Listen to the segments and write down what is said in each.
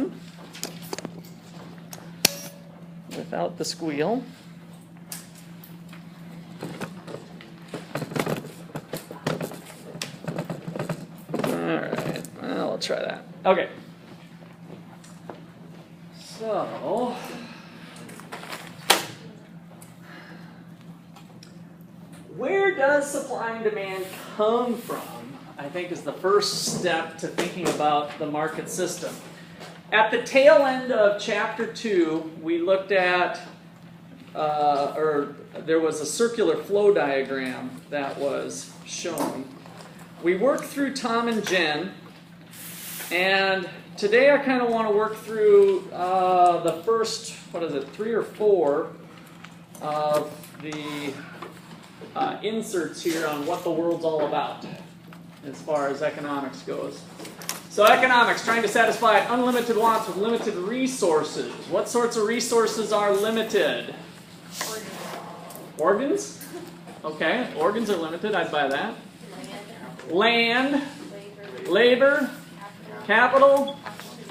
one without the squeal. Alright, well, I'll try that. Okay. So, where does supply and demand come from? I think is the first step to thinking about the market system. At the tail end of chapter 2, we looked at, there was a circular flow diagram that was shown. We worked through Tom and Jen, and today I kind of want to work through the first, 3 or 4 of the inserts here on what the world's all about as far as economics goes. So economics, trying to satisfy unlimited wants with limited resources. What sorts of resources are limited? Organs? Okay, organs are limited, I'd buy that. Land, labor, capital,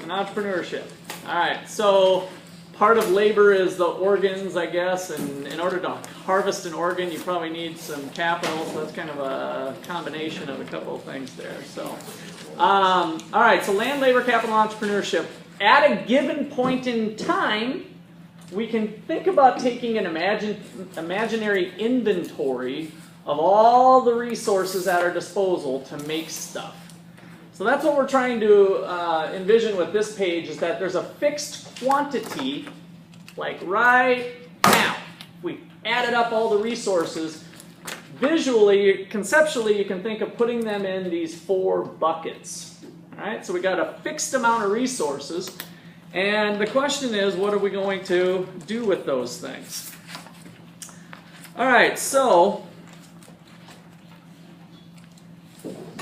and entrepreneurship. Alright, so part of labor is the organs, I guess, and in order to harvest an organ, you probably need some capital, so that's kind of a combination of a couple of things there. So, alright, so land, labor, capital, entrepreneurship. At a given point in time, we can think about taking an imaginary inventory of all the resources at our disposal to make stuff. So that's what we're trying to envision with this page, is that there's a fixed quantity, like right now. If we added up all the resources, visually, conceptually, you can think of putting them in these 4 buckets. All right, so we got a fixed amount of resources, and the question is, what are we going to do with those things? All right, so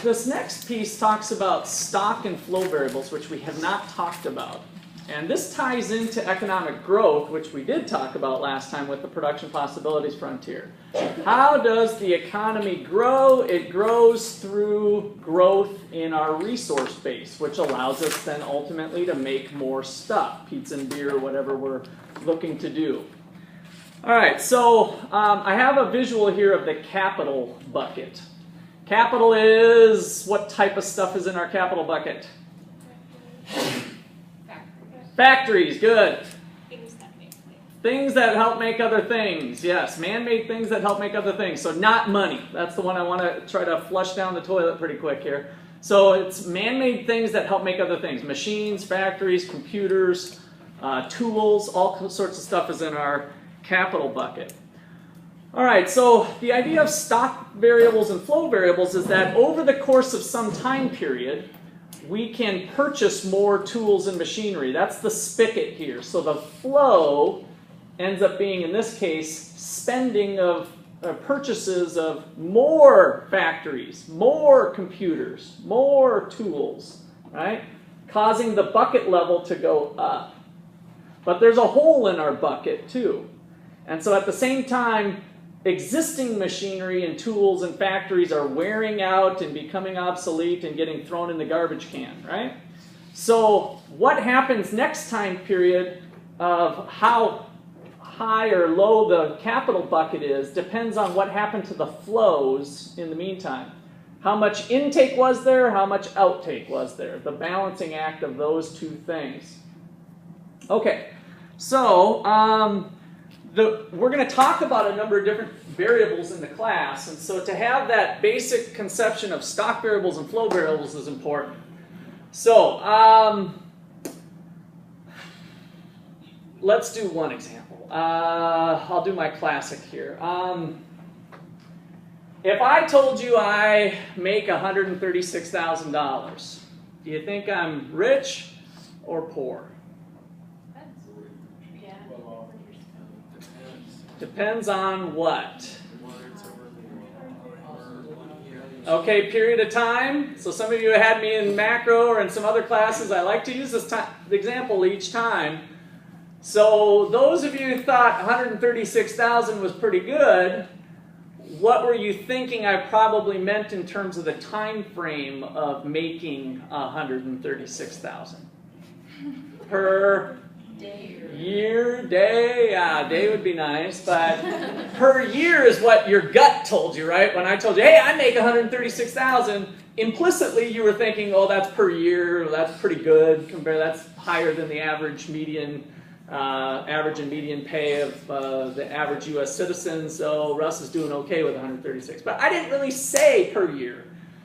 this next piece talks about stock and flow variables, which we have not talked about. And this ties into economic growth, which we did talk about last time with the production possibilities frontier. How does the economy grow? It grows through growth in our resource base, which allows us then ultimately to make more stuff, pizza and beer, whatever we're looking to do. All right, so I have a visual here of the capital bucket. Capital is, what type of stuff is in our capital bucket? Factories, good. Things that help make other things. Yes, man-made things that help make other things. So not money. That's the one I want to try to flush down the toilet pretty quick here. So it's man-made things that help make other things. Machines, factories, computers, tools, all sorts of stuff is in our capital bucket. All right, so the idea of stock variables and flow variables is that over the course of some time period, we can purchase more tools and machinery. That's the spigot here. So the flow ends up being, in this case, spending of purchases of more factories, more computers, more tools, right? Causing the bucket level to go up. But there's a hole in our bucket too. And so at the same time, existing machinery and tools and factories are wearing out and becoming obsolete and getting thrown in the garbage can, right? So what happens next time period of how high or low the capital bucket is depends on what happened to the flows in the meantime. How much intake was there, how much outtake was there, the balancing act of those two things. Okay, so we're going to talk about a number of different variables in the class, and so to have that basic conception of stock variables and flow variables is important. So let's do one example. I'll do my classic here. If I told you I make $136,000, do you think I'm rich or poor? Depends on what? Okay, period of time. So some of you had me in macro or in some other classes. I like to use this example each time. So those of you who thought 136,000 was pretty good, what were you thinking I probably meant in terms of the time frame of making 136,000? per year, day, yeah, day would be nice, but per year is what your gut told you, right? When I told you, hey, I make 136,000, implicitly you were thinking, oh, that's per year, that's pretty good, that's higher than the average median, average and median pay of the average U.S. citizen, so Russ is doing okay with 136. But I didn't really say per year.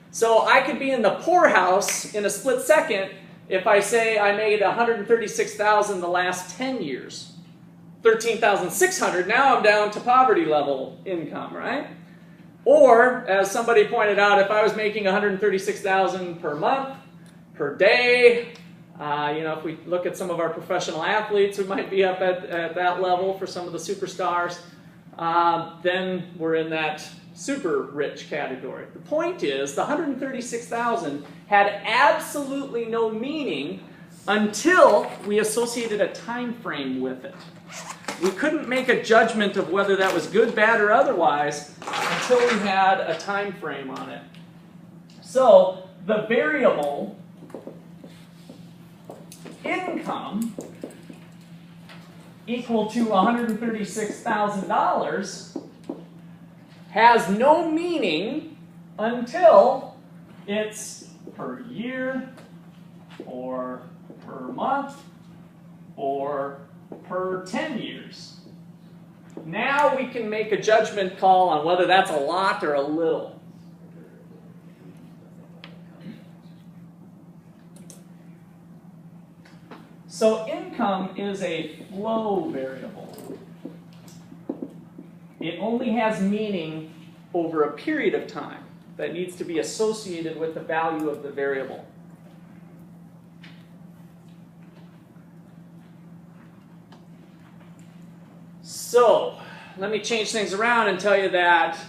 So I could be in the poorhouse in a split second if I say I made 136,000 the last 10 years. 13,600, now I'm down to poverty level income, right? Or, as somebody pointed out, if I was making 136,000 per month, per day, if we look at some of our professional athletes who might be up at that level for some of the superstars, then we're in that super rich category. The point is, the 136,000 had absolutely no meaning until we associated a time frame with it. We couldn't make a judgment of whether that was good, bad, or otherwise until we had a time frame on it. So the variable income equal to $136,000 has no meaning until it's per year, or per month, or per 10 years. Now we can make a judgment call on whether that's a lot or a little. So income is a flow variable. It only has meaning over a period of time that needs to be associated with the value of the variable. So, let me change things around and tell you that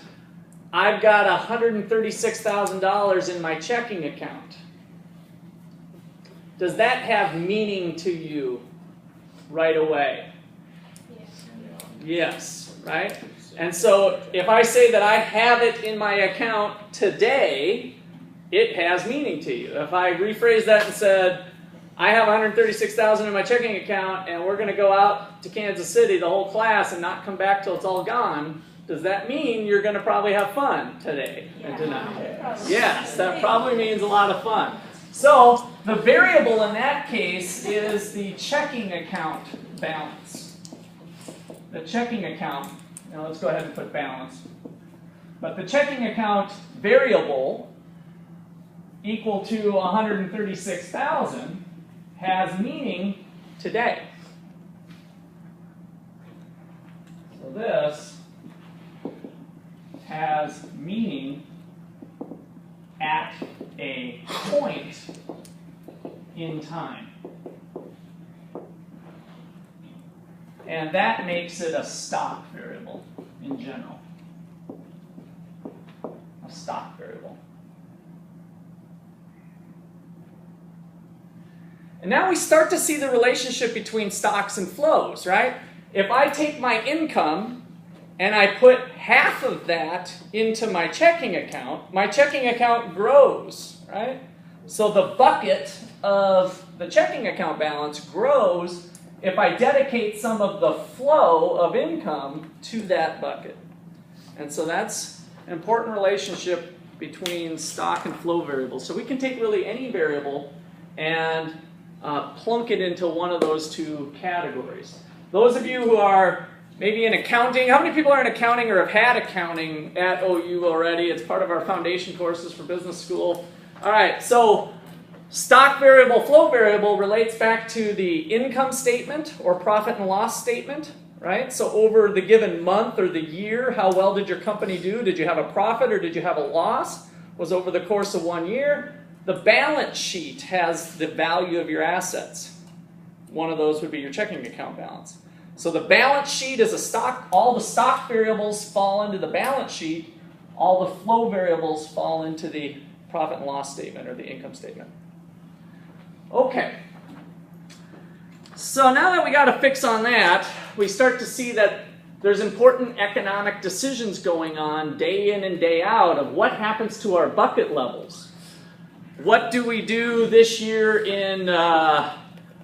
I've got $136,000 in my checking account. Does that have meaning to you right away? Yes, right? And so if I say that I have it in my account today, it has meaning to you. If I rephrase that and said, I have $136,000 in my checking account and we're going to go out to Kansas City, the whole class, and not come back till it's all gone, does that mean you're going to probably have fun today and tonight? Yes, that probably means a lot of fun. So the variable in that case is the checking account balance. The checking account, now let's go ahead and put balance. But the checking account variable equal to 136,000 has meaning today. So this has meaning at a point in time. And that makes it a stock variable in general. A stock variable. And now we start to see the relationship between stocks and flows, right? If I take my income and I put half of that into my checking account grows, right? So the bucket of the checking account balance grows if I dedicate some of the flow of income to that bucket. And so that's an important relationship between stock and flow variables. So we can take really any variable and plunk it into one of those two categories. Those of you who are maybe in accounting, how many people are in accounting or have had accounting at OU already? It's part of our foundation courses for business school. All right, so stock variable, flow variable relates back to the income statement or profit and loss statement, right? So over the given month or the year, how well did your company do? Did you have a profit or did you have a loss? Was over the course of 1 year. The balance sheet has the value of your assets. One of those would be your checking account balance. So the balance sheet is a stock. All the stock variables fall into the balance sheet. All the flow variables fall into the profit and loss statement or the income statement. Okay. So now that we got a fix on that, we start to see that there's important economic decisions going on day in and day out of what happens to our bucket levels. What do we do this year in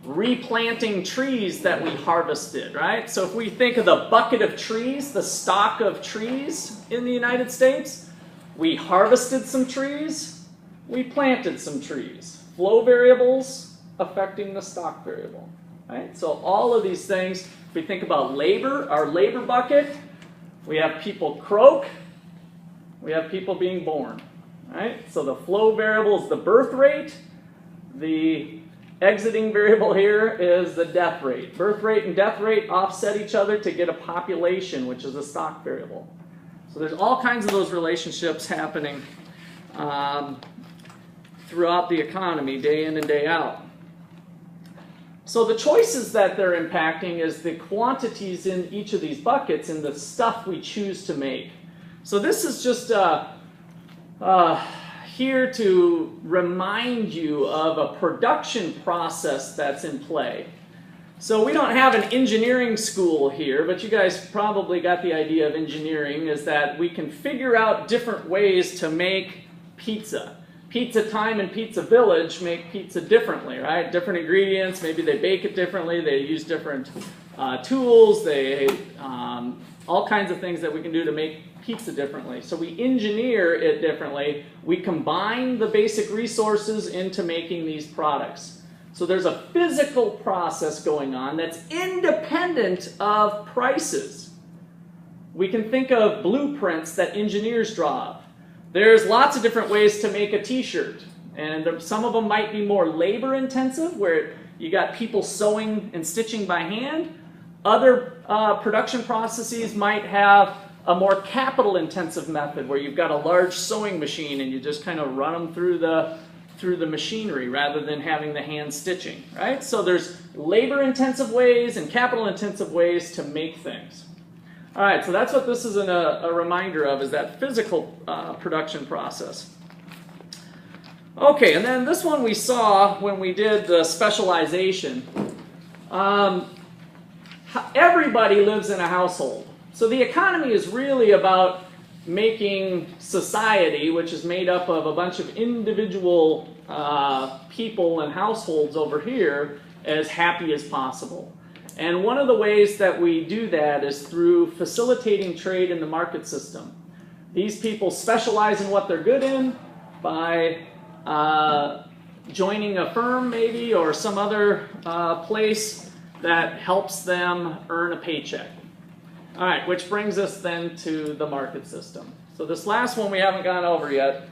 replanting trees that we harvested, right? So if we think of the bucket of trees, the stock of trees in the United States, we harvested some trees, we planted some trees. Flow variables affecting the stock variable, right? So all of these things, if we think about labor, our labor bucket, we have people croak, we have people being born, right? So the flow variable is the birth rate, the exiting variable here is the death rate. Birth rate and death rate offset each other to get a population, which is a stock variable. So there's all kinds of those relationships happening throughout the economy, day in and day out. So the choices that they're impacting is the quantities in each of these buckets and the stuff we choose to make. So this is just here to remind you of a production process that's in play. So we don't have an engineering school here, but you guys probably got the idea of engineering, is that we can figure out different ways to make pizza. Pizza Time and Pizza Village make pizza differently, right? Different ingredients, maybe they bake it differently, they use different tools, all kinds of things that we can do to make pizza differently. So we engineer it differently. We combine the basic resources into making these products. So there's a physical process going on that's independent of prices. We can think of blueprints that engineers draw up. There's lots of different ways to make a t-shirt, and some of them might be more labor intensive, where you got people sewing and stitching by hand. Other production processes might have a more capital intensive method, where you've got a large sewing machine and you just kind of run them through the machinery rather than having the hand stitching, right? So there's labor intensive ways and capital intensive ways to make things. All right, so that's what this is a reminder of, is that physical production process. Okay, and then this one we saw when we did the specialization. Everybody lives in a household. So the economy is really about making society, which is made up of a bunch of individual people and households over here, as happy as possible. And one of the ways that we do that is through facilitating trade in the market system. These people specialize in what they're good in by joining a firm maybe, or some other place that helps them earn a paycheck. All right, which brings us then to the market system. So this last one we haven't gone over yet.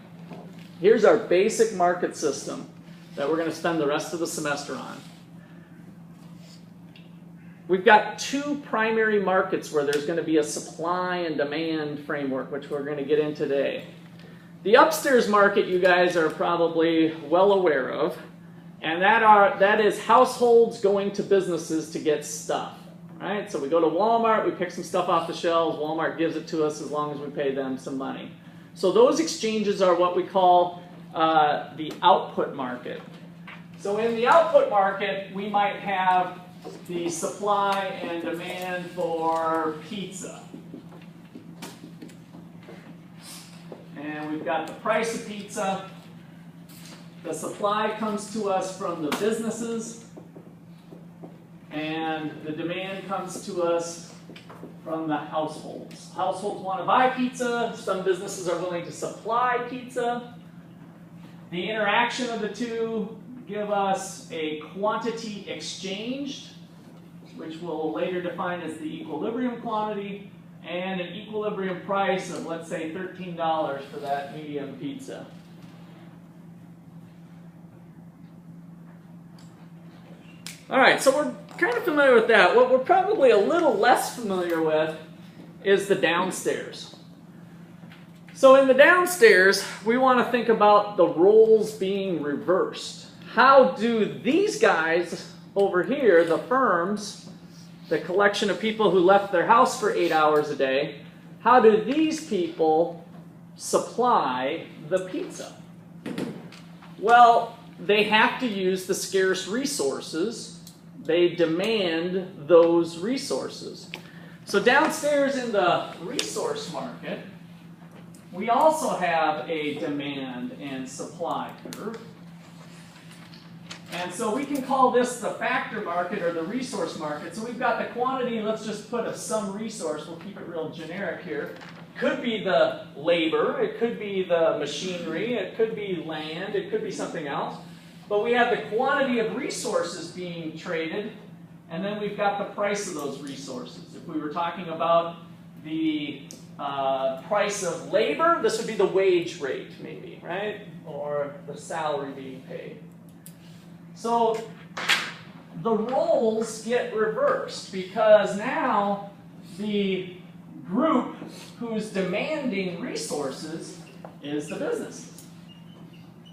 Here's our basic market system that we're going to spend the rest of the semester on. We've got two primary markets where there's going to be a supply and demand framework, which we're going to get in today. The upstairs market you guys are probably well aware of, and that is households going to businesses to get stuff. Right? So we go to Walmart, we pick some stuff off the shelves, Walmart gives it to us as long as we pay them some money. So those exchanges are what we call the output market. So in the output market, we might have the supply and demand for pizza. And we've got the price of pizza. The supply comes to us from the businesses, and the demand comes to us from the households. Households want to buy pizza. Some businesses are willing to supply pizza. The interaction of the two give us a quantity exchanged, which we'll later define as the equilibrium quantity, and an equilibrium price of, let's say, $13 for that medium pizza. All right, so we're kind of familiar with that. What we're probably a little less familiar with is the downstairs. So in the downstairs, we want to think about the roles being reversed. How do these guys over here, the firms, the collection of people who left their house for 8 hours a day, how do these people supply the pizza? Well, they have to use the scarce resources. They demand those resources. So downstairs in the resource market, we also have a demand and supply curve. And so we can call this the factor market or the resource market. So we've got the quantity, let's just put some resource, we'll keep it real generic here. Could be the labor, it could be the machinery, it could be land, it could be something else. But we have the quantity of resources being traded, and then we've got the price of those resources. If we were talking about the price of labor, this would be the wage rate maybe, right? Or the salary being paid. So the roles get reversed because now the group who's demanding resources is the businesses.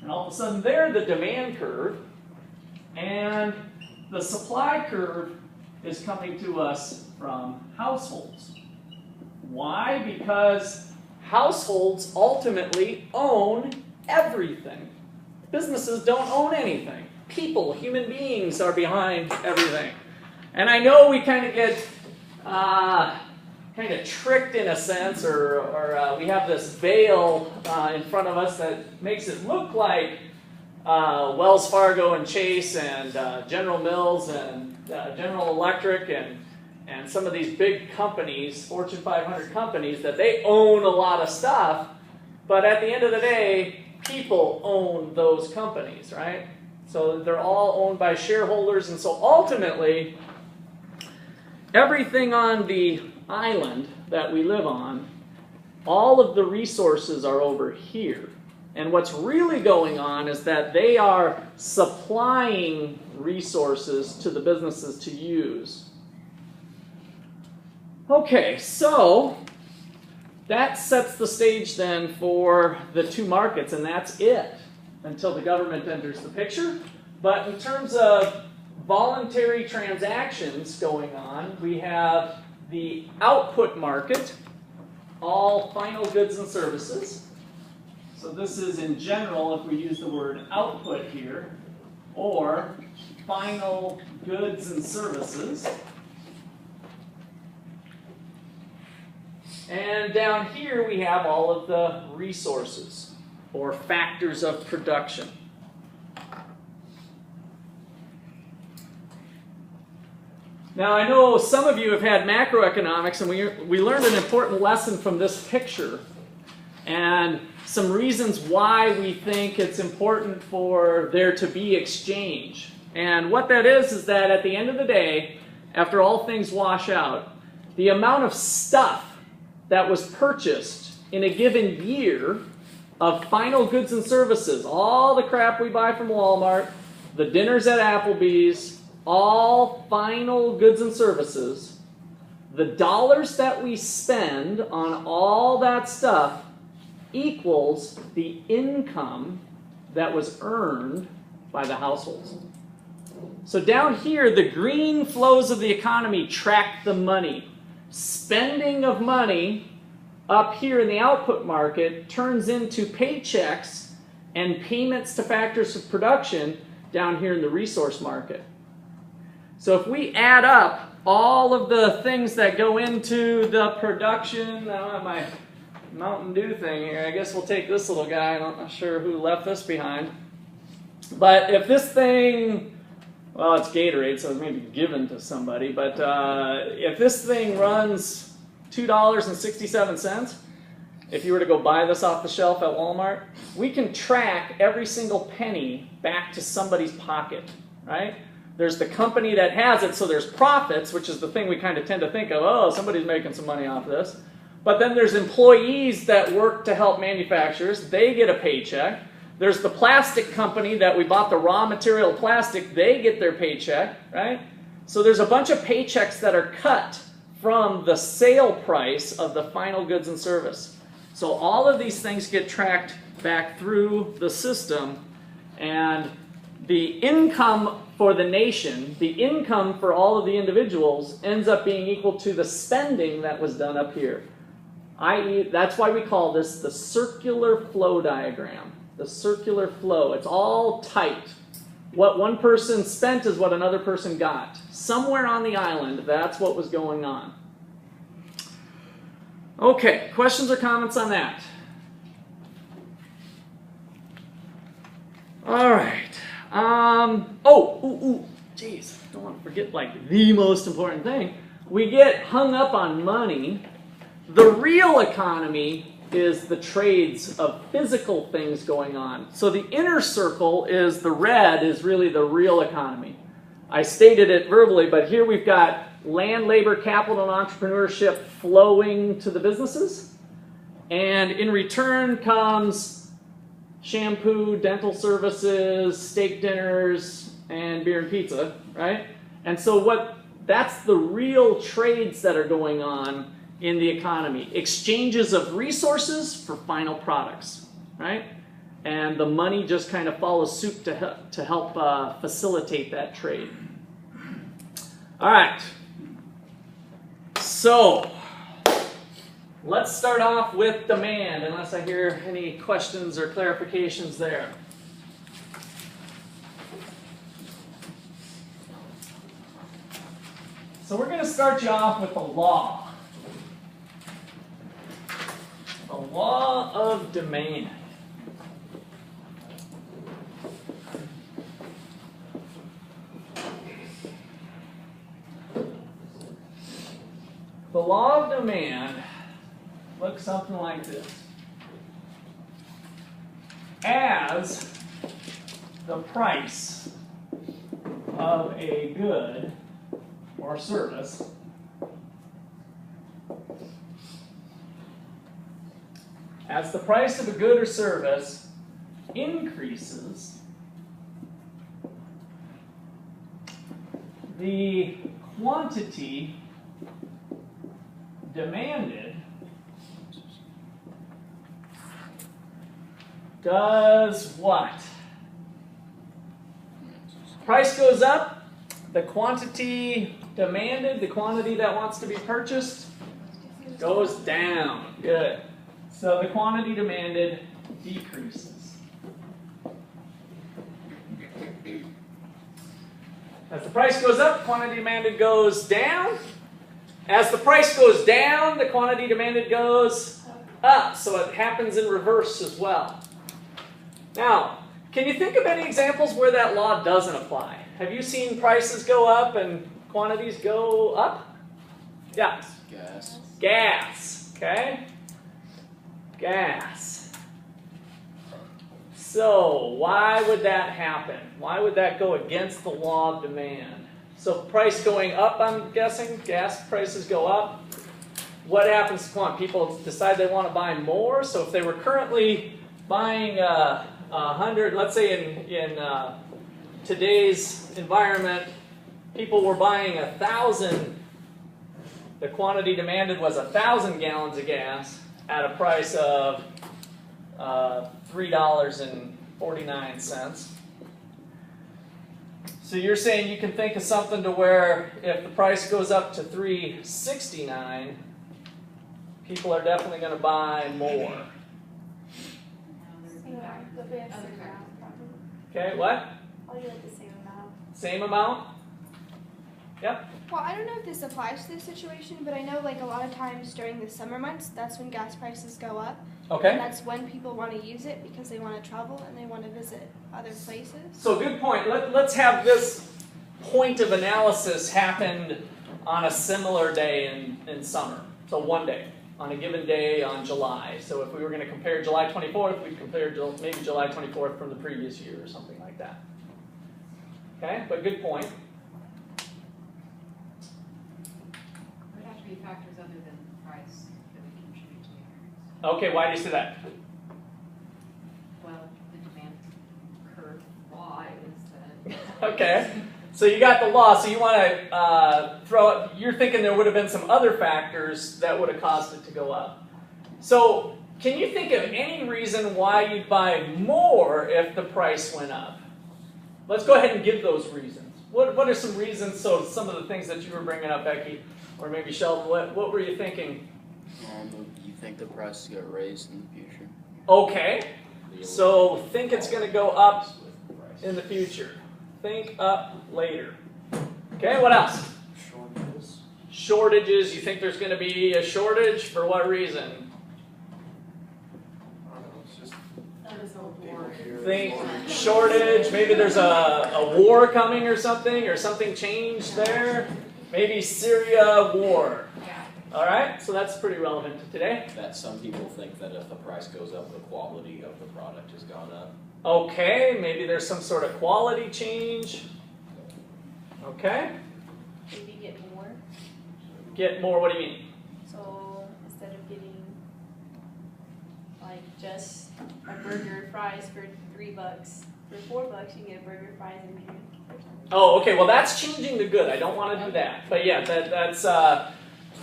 And all of a sudden they're the demand curve, and the supply curve is coming to us from households. Why? Because households ultimately own everything. Businesses don't own anything. People, human beings, are behind everything. And I know we kind of get kind of tricked in a sense, or we have this veil in front of us that makes it look like Wells Fargo and Chase and General Mills and General Electric and some of these big companies, Fortune 500 companies, that they own a lot of stuff, but at the end of the day, people own those companies, right? So they're all owned by shareholders, and so ultimately, everything on the island that we live on, all of the resources are over here. And what's really going on is that they are supplying resources to the businesses to use. Okay, so that sets the stage then for the two markets, and that's it until the government enters the picture. But in terms of voluntary transactions going on, we have the output market, all final goods and services. So this is in general, if we use the word output here, or final goods and services. And down here we have all of the resources, or factors of production. Now I know some of you have had macroeconomics, and we learned an important lesson from this picture, and some reasons why we think it's important for there to be exchange. And what that is that at the end of the day, after all things wash out, the amount of stuff that was purchased in a given year of final goods and services, all the crap we buy from Walmart, the dinners at Applebee's, all final goods and services, the dollars that we spend on all that stuff equals the income that was earned by the households. So down here, the green flows of the economy track the money. Spending of money up here in the output market turns into paychecks and payments to factors of production down here in the resource market. So if we add up all of the things that go into the production, I don't have my Mountain Dew thing here. I guess we'll take this little guy. I'm not sure who left this behind. But if this thing, well, it's Gatorade, so it's maybe given to somebody. But if this thing runs $2.67, if you were to go buy this off the shelf at Walmart, we can track every single penny back to somebody's pocket, right? There's the company that has it, so there's profits, which is the thing we kind of tend to think of. Oh, somebody's making some money off this. But then there's employees that work to help manufacturers. They get a paycheck. There's the plastic company that we bought the raw material plastic. They get their paycheck, right? So there's a bunch of paychecks that are cut from the sale price of the final goods and service. So all of these things get tracked back through the system, and the income for the nation, the income for all of the individuals, ends up being equal to the spending that was done up here. I.e., that's why we call this the circular flow diagram. The circular flow. It's all tight. What one person spent is what another person got. Somewhere on the island, that's what was going on. Okay, questions or comments on that? All right. Geez, I don't want to forget like the most important thing. We get hung up on money. The real economy is the trades of physical things going on. So the inner circle is the red is really the real economy. I stated it verbally, but here we've got land, labor, capital, and entrepreneurship flowing to the businesses. And in return comes shampoo, dental services, steak dinners, and beer and pizza, right? And so that's the real trades that are going on in the economy. Exchanges of resources for final products, right? And the money just kind of follows suit to help facilitate that trade. All right. So let's start off with demand, unless I hear any questions or clarifications there. So we're going to start you off with the law. The law of demand. The law of demand looks something like this. As the price of a good or service as the price of a good or service increases, the quantity demanded does what? Price goes up, the quantity demanded, the quantity that wants to be purchased, goes down. Good. So the quantity demanded decreases. As the price goes up, quantity demanded goes down. As the price goes down, the quantity demanded goes up. So it happens in reverse as well. Now, can you think of any examples where that law doesn't apply? Have you seen prices go up and quantities go up? Yeah. Gas. Gas. Okay. Gas. So why would that happen? Why would that go against the law of demand? So price going up, I'm guessing, gas prices go up. What happens to quantity? People decide they want to buy more. So if they were currently buying 100, let's say in today's environment, people were buying 1,000. The quantity demanded was 1,000 gallons of gas at a price of $3.49. So you're saying you can think of something to where if the price goes up to $3.69, people are definitely going to buy more. Okay, what? Probably like the same amount. Same amount? Yep. Well, I don't know if this applies to this situation, but I know like a lot of times during the summer months, that's when gas prices go up. Okay. And that's when people want to use it because they want to travel and they want to visit other places. So good point. Let's have this point of analysis happen on a similar day in summer. So one day, on a given day on July. So if we were going to compare July 24th, we'd compare maybe July 24th from the previous year or something like that. Okay, but good point. There would have to be factors other than price that would contribute to the increase. Okay, why do you say that? Well, the demand curve law is that. Okay, so you got the law, so you want to throw it, you're thinking there would have been some other factors that would have caused it to go up. So can you think of any reason why you'd buy more if the price went up? Let's go ahead and give those reasons. What are some reasons, so some of the things that you were bringing up, Becky, or maybe Sheldon, what were you thinking? You think the prices get raised in the future? Okay, so think it's going to go up in the future. Think up later. Okay, what else? Shortages. Shortages. You think there's going to be a shortage? For what reason? That is a war. Think shortage, maybe there's a war coming or something changed there. Maybe Syria war. Yeah. All right, so that's pretty relevant to today. That some people think that if the price goes up, the quality of the product has gone up. Okay, maybe there's some sort of quality change. Okay, Maybe get more. get more, what do you mean? So instead of getting like just a burger fries for $3, for $4 you get a burger, fries, and drink or something. Oh, okay, well that's changing the good. I don't want to do that. But yeah, that's,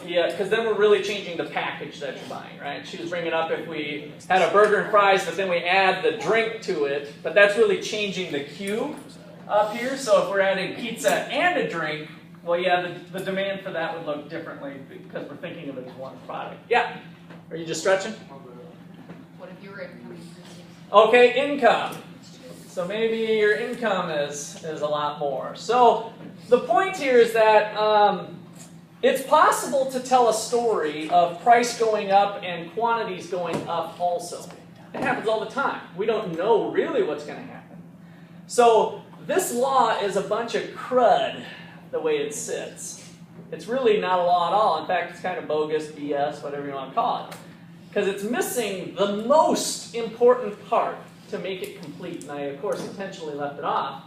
yeah, because then we're really changing the package that you're buying, right? She was bringing up if we had a burger and fries, but then we add the drink to it. But that's really changing the cube up here. So if we're adding pizza and a drink, well, yeah, the demand for that would look differently because we're thinking of it as one product. Yeah? Are you just stretching? What if your income increases? Okay, income. So maybe your income is a lot more. So the point here is that it's possible to tell a story of price going up and quantities going up also. It happens all the time. We don't know really what's going to happen. So this law is a bunch of crud the way it sits. It's really not a law at all. In fact, it's kind of bogus, BS, whatever you want to call it. Because it's missing the most important part to make it complete. And I, of course, intentionally left it off.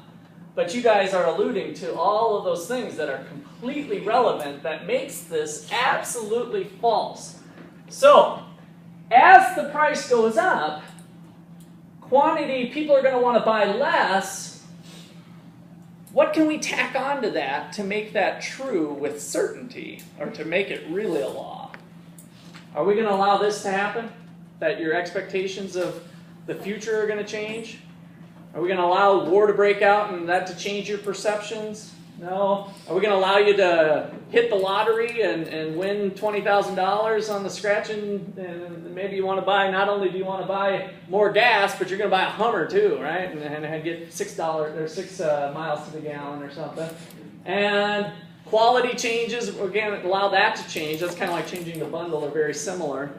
But you guys are alluding to all of those things that are completely relevant that makes this absolutely false. So, as the price goes up, quantity, people are going to want to buy less. What can we tack onto that to make that true with certainty, or to make it really a law? Are we going to allow this to happen? That your expectations of the future are going to change? Are we going to allow war to break out and that to change your perceptions? No. Are we going to allow you to hit the lottery and win $20,000 on the scratching? And maybe you want to buy, not only do you want to buy more gas, but you're going to buy a Hummer too, right? And get $6 or 6 miles to the gallon or something. And quality changes, again, allow that to change. That's kind of like changing the bundle. They're very similar.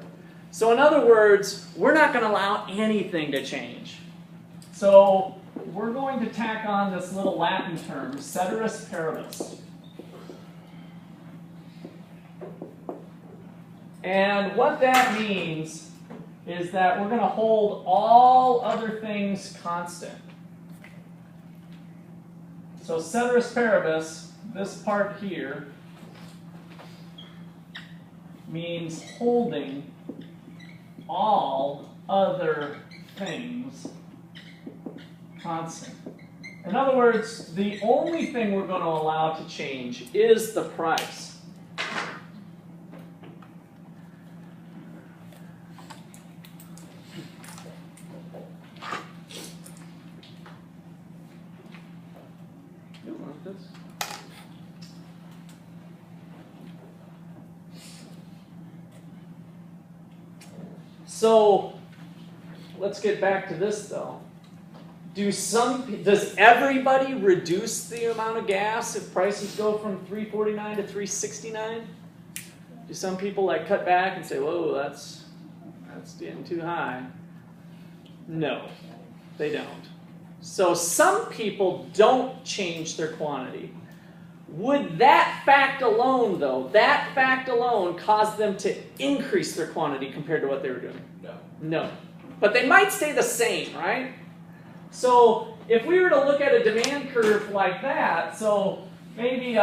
So in other words, we're not going to allow anything to change. So we're going to tack on this little Latin term, ceteris paribus. And what that means is that we're going to hold all other things constant. So ceteris paribus, this part here, means holding all other things constant. In other words, the only thing we're going to allow to change is the price. You want this? So, let's get back to this though. Does everybody reduce the amount of gas if prices go from $3.49 to $3.69? Do some people like cut back and say, "Whoa, that's getting too high"? No, they don't. So some people don't change their quantity. Would that fact alone, though, cause them to increase their quantity compared to what they were doing? No. No. But they might stay the same, right? So if we were to look at a demand curve like that, so maybe,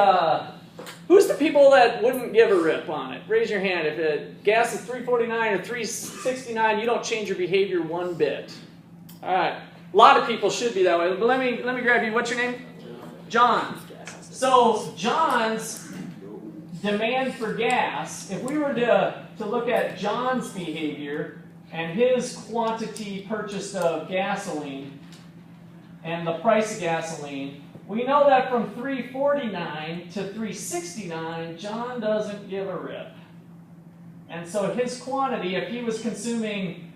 who's the people that wouldn't give a rip on it? Raise your hand. If gas is $3.49 or $3.69, you don't change your behavior one bit. All right. A lot of people should be that way. But let me grab you. What's your name? John. So John's demand for gas, if we were to look at John's behavior and his quantity purchased of gasoline and the price of gasoline, we know that from $3.49 to $3.69, John doesn't give a rip. And so his quantity, if he was consuming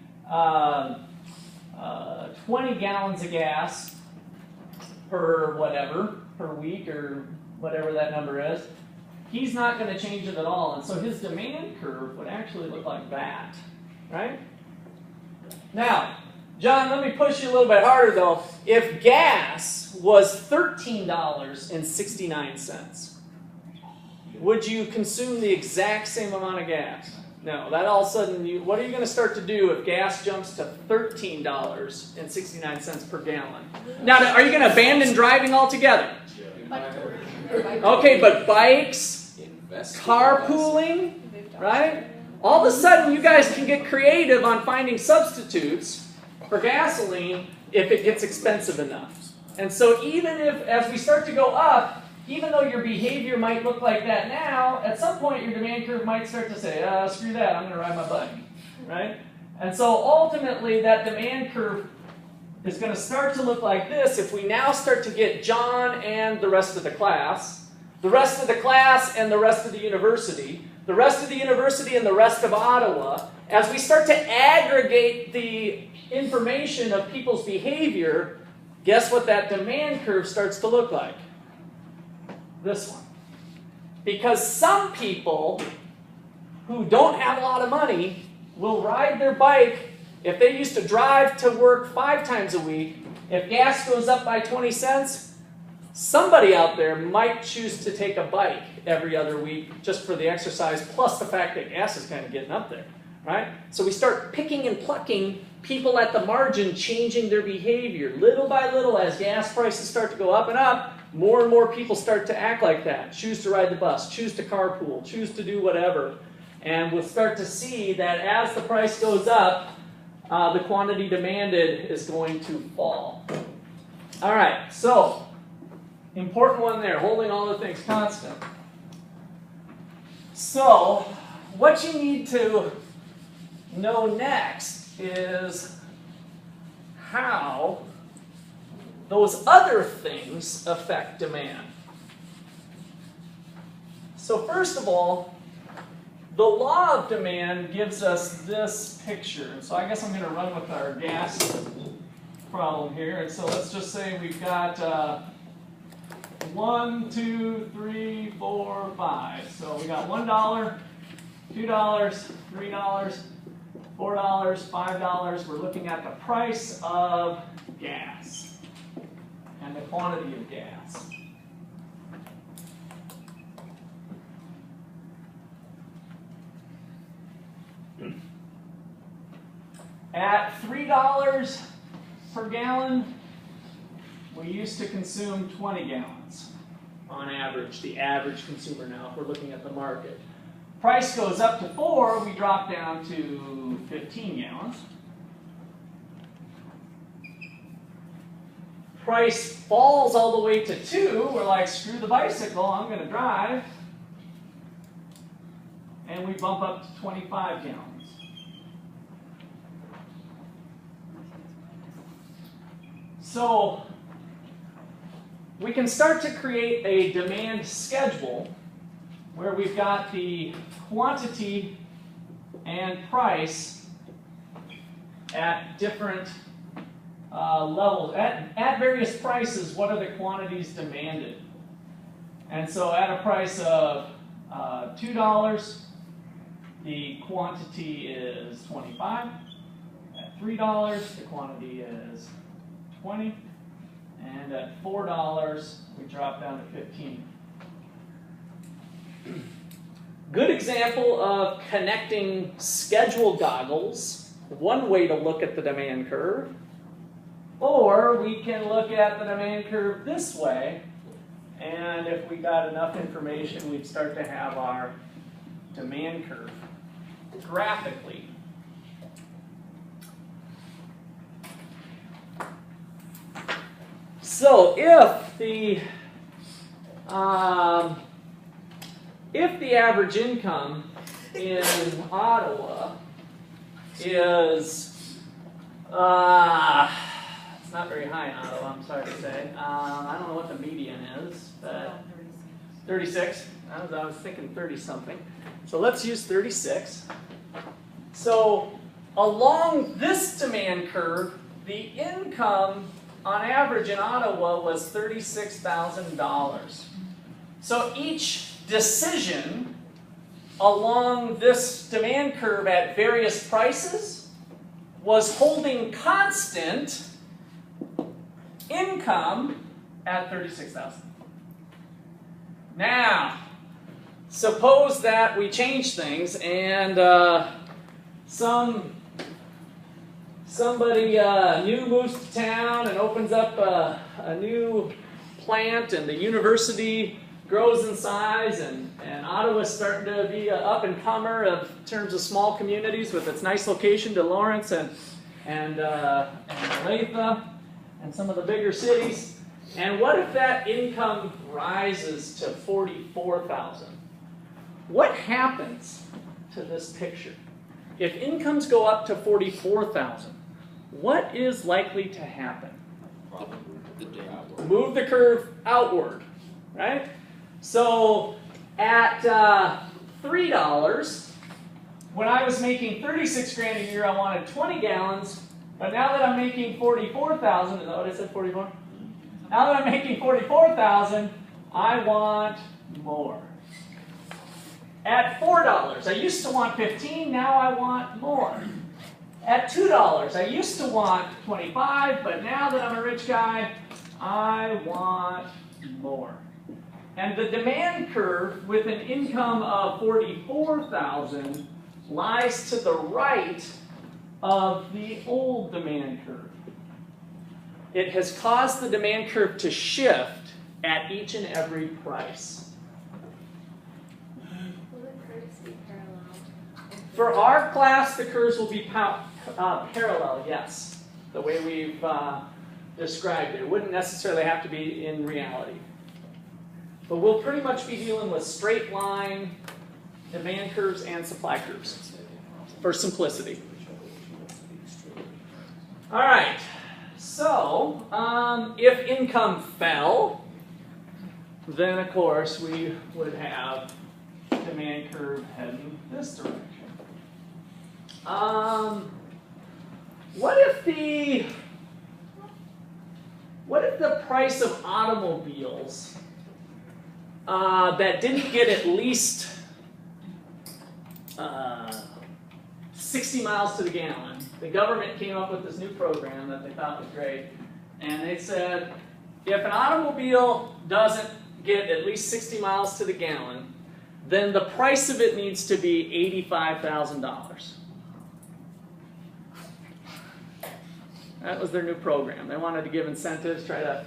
20 gallons of gas per week or whatever that number is, he's not going to change it at all. And so his demand curve would actually look like that, right? Now, John, let me push you a little bit harder though. If gas was $13.69, would you consume the exact same amount of gas? No. That all of a sudden, what are you going to start to do if gas jumps to $13.69 per gallon? Now, are you going to abandon driving altogether? Okay, but bikes, carpooling, right? All of a sudden, you guys can get creative on finding substitutes for gasoline if it gets expensive enough. And so even if, as we start to go up, even though your behavior might look like that now, at some point your demand curve might start to say, screw that, I'm going to ride my bike, right? And so ultimately that demand curve is going to start to look like this if we now start to get John and the rest of the class, the rest of the class and the rest of the university, the rest of the university and the rest of Ottawa. As we start to aggregate the information of people's behavior, guess what that demand curve starts to look like? This one. Because some people who don't have a lot of money will ride their bike. If they used to drive to work 5 times a week, if gas goes up by 20 cents, somebody out there might choose to take a bike every other week just for the exercise, plus the fact that gas is kind of getting up there, right? So we start picking and plucking people at the margin, changing their behavior. Little by little, as gas prices start to go up and up, more and more people start to act like that. Choose to ride the bus, choose to carpool, choose to do whatever. And we'll start to see that as the price goes up, the quantity demanded is going to fall. All right, so important one there, holding all the things constant. So what you need to know next is how those other things affect demand. So first of all, the law of demand gives us this picture. So I guess I'm going to run with our gas problem here. And so let's just say we've got 1, 2, 3, 4, 5. So we got $1, $2, $3, $4, $5. We're looking at the price of gas and the quantity of gas. At $3 per gallon, we used to consume 20 gallons on average, the average consumer now, if we're looking at the market. Price goes up to 4, we drop down to 15 gallons. Price falls all the way to 2, we're like, screw the bicycle, I'm going to drive. And we bump up to 25 gallons. So we can start to create a demand schedule where we've got the quantity and price at different levels. At various prices, what are the quantities demanded? And so at a price of $2, the quantity is 25. At $3, the quantity is 20. And at $4, we drop down to 15. Good example of connecting schedule goggles, one way to look at the demand curve. Or we can look at the demand curve this way, and if we got enough information, we'd start to have our demand curve graphically. So if the average income in Ottawa is it's not very high in Ottawa, I'm sorry to say. I don't know what the median is, but 36. I was thinking 30 something. So let's use 36. So along this demand curve, the income on average in Ottawa was $36,000. So each decision along this demand curve at various prices was holding constant income at $36,000. Now, suppose that we change things and somebody new moves to town and opens up a new plant, and the university grows in size, and Ottawa's starting to be an up-and-comer in terms of small communities with its nice location to Lawrence and Olathe and some of the bigger cities. And what if that income rises to $44,000? What happens to this picture? If incomes go up to $44,000, what is likely to happen? Probably outward. Move the curve outward, right? So at $3, when I was making 36 grand a year, I wanted 20 gallons. But now that I'm making 44,000, is that what I said, 44? Now that I'm making 44,000, I want more. At $4, I used to want 15, now I want more. At $2, I used to want 25, but now that I'm a rich guy, I want more. And the demand curve with an income of 44,000 lies to the right of the old demand curve. It has caused the demand curve to shift at each and every price. Will the curves be parallel? For our class, the curves will be parallel, yes, the way we've described it. It wouldn't necessarily have to be in reality. But we'll pretty much be dealing with straight line demand curves and supply curves for simplicity. All right, so if income fell, then of course we would have demand curve heading this direction. What if the price of automobiles that didn't get at least 60 miles to the gallon, the government came up with this new program that they thought was great, and they said, if an automobile doesn't get at least 60 miles to the gallon, then the price of it needs to be $85,000. That was their new program. They wanted to give incentives, try to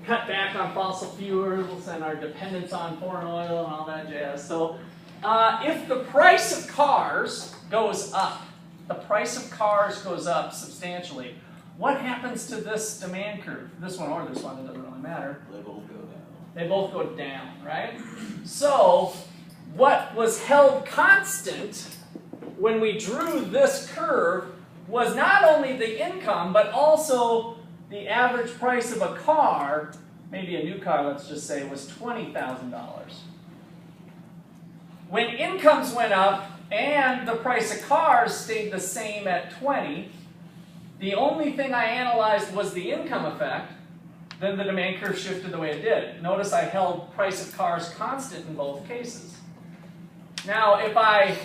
cut back on fossil fuels and our dependence on foreign oil and all that jazz. So if the price of cars goes up, the price of cars goes up substantially, what happens to this demand curve? This one or this one, it doesn't really matter. They both go down. They both go down, right? So what was held constant when we drew this curve was not only the income, but also the average price of a car, maybe a new car, let's just say, was $20,000. When incomes went up and the price of cars stayed the same at 20, the only thing I analyzed was the income effect, then the demand curve shifted the way it did. Notice I held price of cars constant in both cases. Now, if I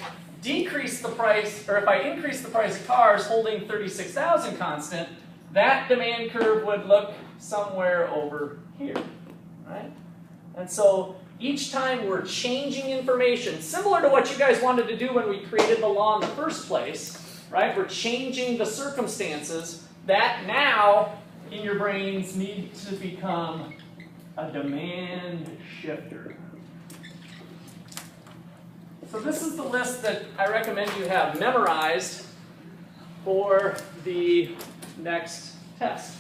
decrease the price, or if I increase the price of cars holding 36,000 constant, that demand curve would look somewhere over here, right? And so each time we're changing information, similar to what you guys wanted to do when we created the law in the first place, right? We're changing the circumstances that now in your brains need to become a demand shifter. So this is the list that I recommend you have memorized for the next test.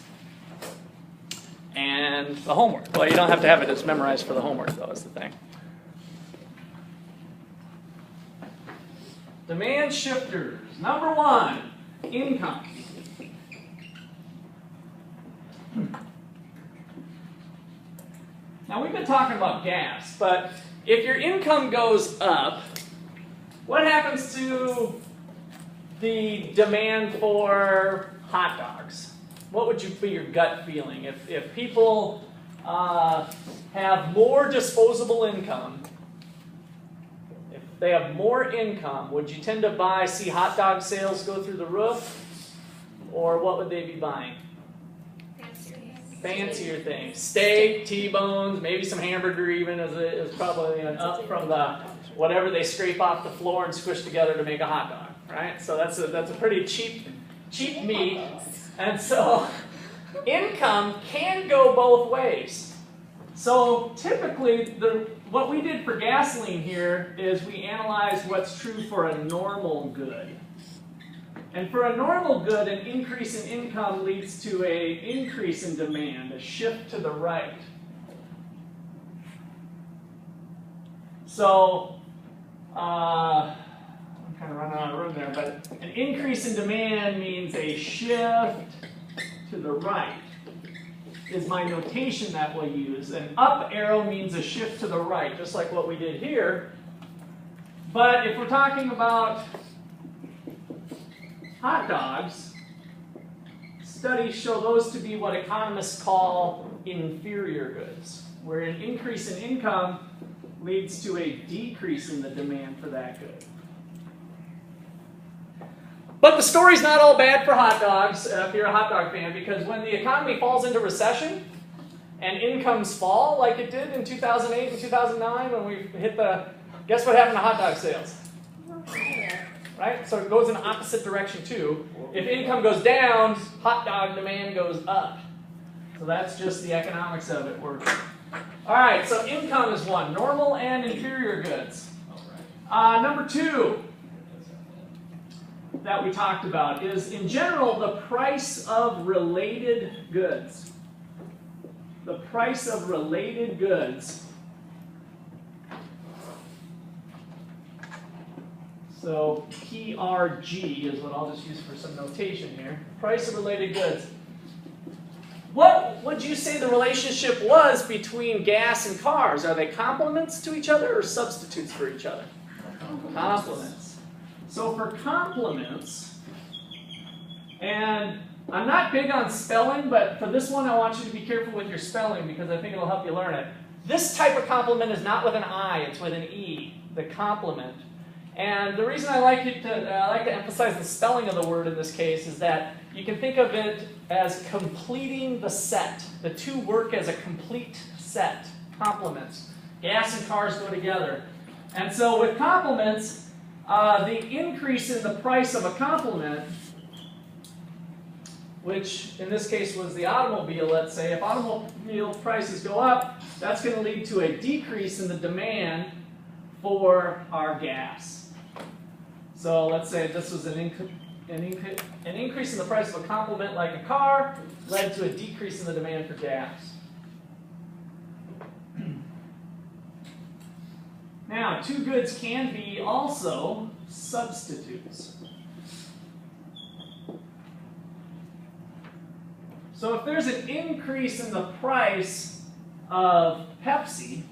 And the homework. Well, you don't have to have it as memorized for the homework, though, is the thing. Demand shifters. Number one, income. Now, we've been talking about gas, but if your income goes up, what happens to the demand for hot dogs? What would be your gut feeling? If people have more disposable income, if they have more income, would you tend to see hot dog sales go through the roof? Or what would they be buying? Fancier. Fancier things. Steak, T-bones, maybe some hamburger even is probably an up from the whatever they scrape off the floor and squish together to make a hot dog, right? So that's a pretty cheap meat. And so income can go both ways. So typically, what we did for gasoline here is we analyzed what's true for a normal good. And for a normal good, an increase in income leads to an increase in demand, a shift to the right. So, I'm kind of running out of room there, but an increase in demand means a shift to the right is my notation that we'll use. An up arrow means a shift to the right, just like what we did here. But if we're talking about hot dogs, studies show those to be what economists call inferior goods, where an increase in income leads to a decrease in the demand for that good. But the story's not all bad for hot dogs, if you're a hot dog fan, because when the economy falls into recession and incomes fall, like it did in 2008 and 2009 when we hit guess what happened to hot dog sales? Right? So it goes in the opposite direction too. If income goes down, hot dog demand goes up. So that's just the economics of it working. All right, so income is one, normal and inferior goods. Number two that we talked about is, in general, the price of related goods. The price of related goods. So PRG is what I'll just use for some notation here. Price of related goods. What would you say the relationship was between gas and cars? Are they complements to each other or substitutes for each other? Complements. So for complements, and I'm not big on spelling, but for this one I want you to be careful with your spelling because I think it'll help you learn it. This type of complement is not with an I, it's with an E, the complement. And the reason I like to emphasize the spelling of the word in this case is that you can think of it as completing the set. The two work as a complete set, complements. Gas and cars go together. And so with complements, the increase in the price of a complement, which in this case was the automobile, let's say, if automobile prices go up, that's going to lead to a decrease in the demand for our gas. So let's say this was an increase in the price of a complement like a car, led to a decrease in the demand for gas. Now, two goods can be also substitutes. So if there's an increase in the price of Pepsi,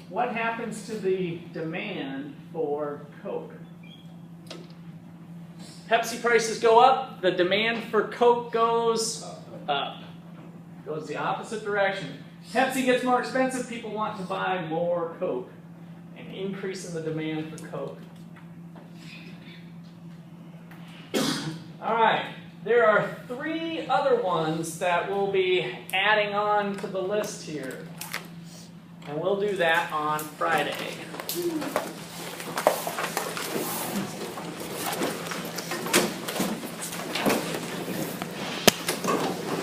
what happens to the demand for Coke? Pepsi prices go up, the demand for Coke goes up. Goes the opposite direction. Pepsi gets more expensive, people want to buy more Coke. An increase in the demand for Coke. All right, there are three other ones that we'll be adding on to the list here. And we'll do that on Friday.